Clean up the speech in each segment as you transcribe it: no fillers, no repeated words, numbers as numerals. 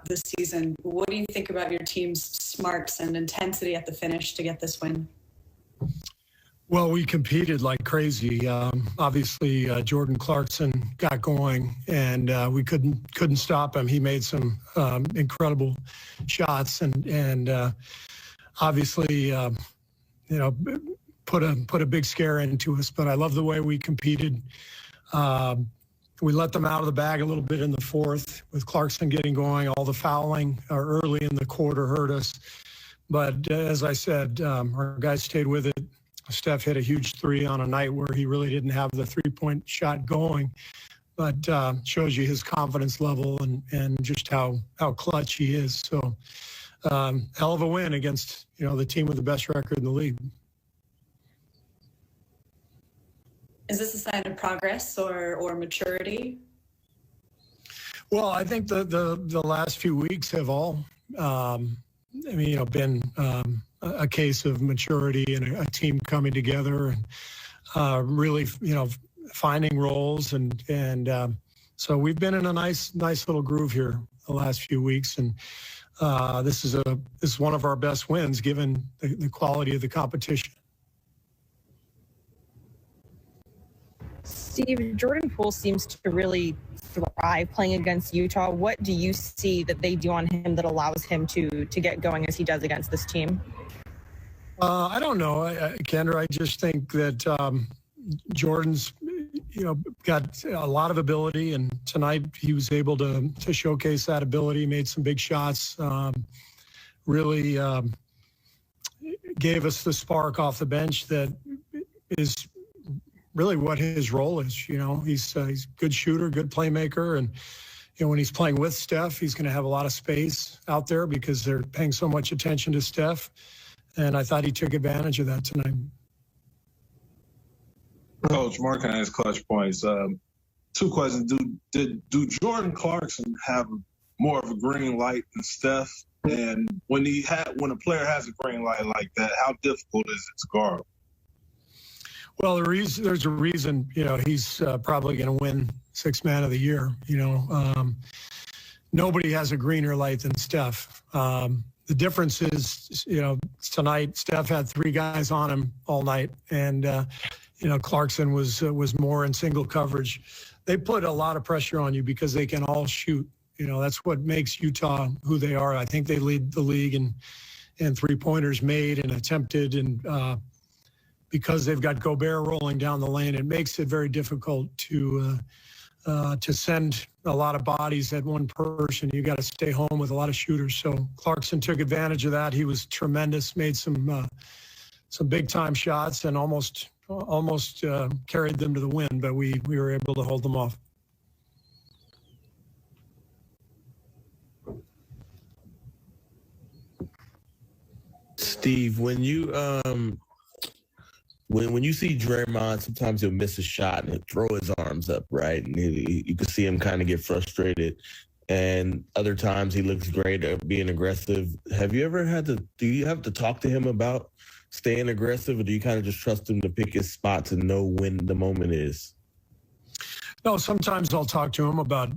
this season. What do you think about your team's smarts and intensity at the finish to get this win? Well, we competed like crazy. Obviously, Jordan Clarkson got going, and we couldn't stop him. He made some incredible shots, and obviously, put a big scare into us. But I love the way we competed. We let them out of the bag a little bit in the fourth with Clarkson getting going. All the fouling early in the quarter hurt us. But as I said, our guys stayed with it. Steph hit a huge three on a night where he really didn't have the three-point shot going, but shows you his confidence level and just how clutch he is. So hell of a win against, the team with the best record in the league. Is this a sign of progress or maturity? Well, I think the last few weeks have all, been a case of maturity and a team coming together and really, finding roles and so we've been in a nice little groove here the last few weeks, and this is one of our best wins given the quality of the competition. Steve, Jordan Poole seems to really thrive playing against Utah. What do you see that they do on him that allows him to get going as he does against this team? I don't know, Kendra. I just think that Jordan's, got a lot of ability, and tonight he was able to showcase that ability. Made some big shots. Really gave us the spark off the bench that is really what his role is. He's a good shooter, good playmaker, and when he's playing with Steph, he's going to have a lot of space out there because they're paying so much attention to Steph. And I thought he took advantage of that tonight. Coach, Mark and I ask clutch points. Two questions. Do Jordan Clarkson have more of a green light than Steph? And when a player has a green light like that, how difficult is it to guard? Well, there's a reason, he's probably going to win Sixth Man of the Year. Nobody has a greener light than Steph. The difference is, tonight Steph had three guys on him all night, and Clarkson was more in single coverage. They put a lot of pressure on you because they can all shoot. That's what makes Utah who they are. I think they lead the league in three-pointers made and attempted, and because they've got Gobert rolling down the lane, it makes it very difficult to send a lot of bodies at one person. You got to stay home with a lot of shooters. So Clarkson took advantage of that. He was tremendous, made some big time shots, and almost carried them to the win, but we were able to hold them off. Steve, when you when you see Draymond, sometimes he'll miss a shot and he'll throw his arms up, right? And you can see him kind of get frustrated. And other times he looks great at being aggressive. Do you have to talk to him about staying aggressive, or do you kind of just trust him to pick his spots and know when the moment is? No, sometimes I'll talk to him about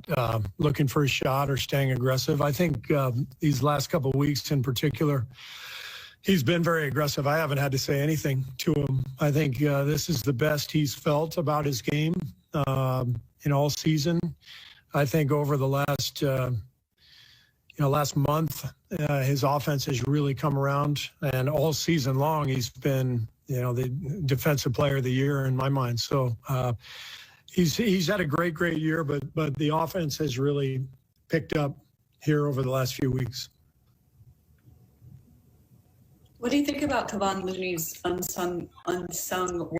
looking for a shot or staying aggressive. I think these last couple of weeks in particular, he's been very aggressive. I haven't had to say anything to him. I think this is the best he's felt about his game in all season. I think over the last month, his offense has really come around, and all season long he's been, the defensive player of the year in my mind. So he's had a great year, but the offense has really picked up here over the last few weeks. What do you think about Kevon Looney's unsung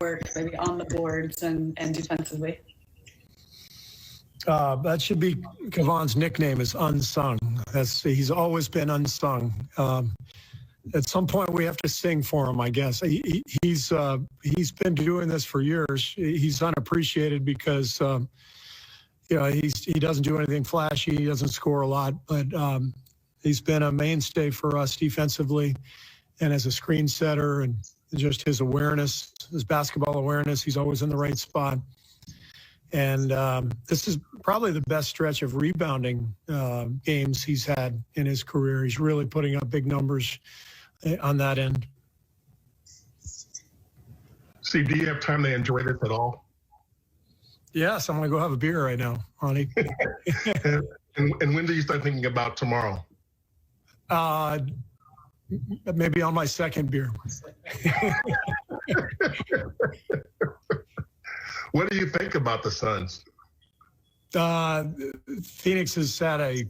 work, maybe on the boards and defensively? That should be Kevon's nickname, is Unsung. He's always been unsung. At some point, we have to sing for him, I guess. He's been doing this for years. He's unappreciated because he doesn't do anything flashy. He doesn't score a lot, but he's been a mainstay for us defensively and as a screen setter, and just his awareness, his basketball awareness. He's always in the right spot. And this is probably the best stretch of rebounding games he's had in his career. He's really putting up big numbers on that end. Steve, do you have time to enjoy this at all? Yes, I'm going to go have a beer right now, honey. And when do you start thinking about tomorrow? Maybe on my second beer. What do you think about the Suns? Phoenix has had a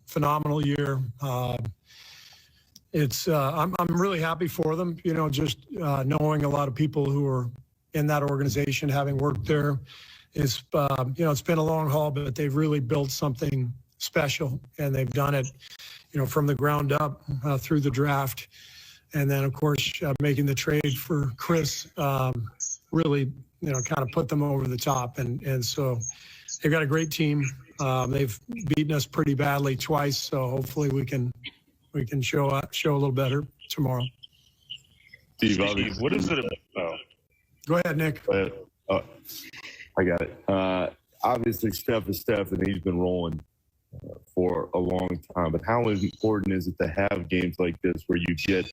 phenomenal year. I'm really happy for them. You know, just knowing a lot of people who are in that organization, having worked there, is it's been a long haul, but they've really built something special, and they've done it, from the ground up through the draft, and then of course making the trade for Chris really, kind of put them over the top, and so they've got a great team. They've beaten us pretty badly twice, so hopefully we can show a little better tomorrow. Steve, what is it about? Oh. Go ahead, Nick. I got it. Obviously, Steph is Steph, and he's been rolling for a long time. But how important is it to have games like this where you get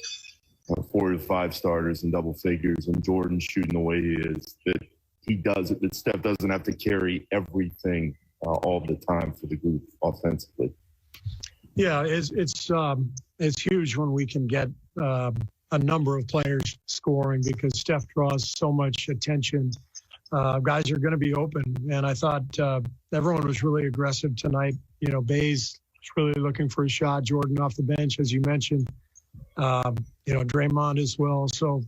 4 to 5 starters in double figures, and Jordan shooting the way he is, that he does it, that Steph doesn't have to carry everything all the time for the group offensively? Yeah, it's huge when we can get a number of players scoring, because Steph draws so much attention. Guys are going to be open, and I thought everyone was really aggressive tonight. Bayes is really looking for a shot. Jordan off the bench, as you mentioned. Draymond as well. So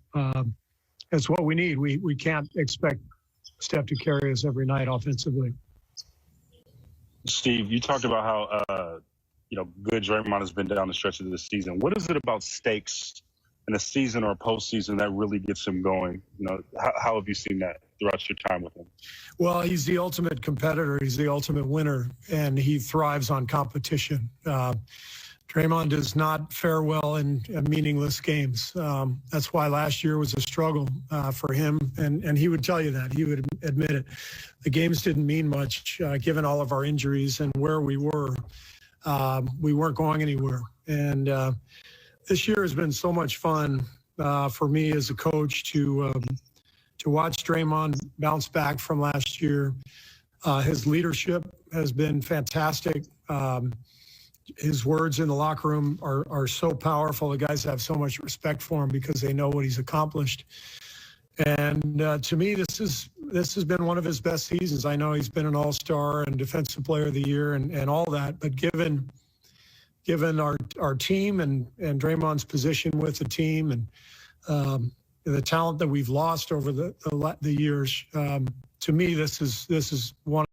that's what we need. We can't expect Steph to carry us every night offensively. Steve, you talked about how good Draymond has been down the stretch of this season. What is it about stakes in a season or a postseason that really gets him going? How have you seen that throughout your time with him? Well, he's the ultimate competitor. He's the ultimate winner, and he thrives on competition. Draymond does not fare well in meaningless games. That's why last year was a struggle for him, and he would tell you that. He would admit it. The games didn't mean much, given all of our injuries and where we were. We weren't going anywhere. And this year has been so much fun for me as a coach to watch Draymond bounce back from last year. His leadership has been fantastic. His words in the locker room are so powerful. The guys have so much respect for him because they know what he's accomplished. And to me, this has been one of his best seasons. I know he's been an all-star and defensive player of the year and all that, but given our team and Draymond's position with the team and the talent that we've lost over the years, to me, this is one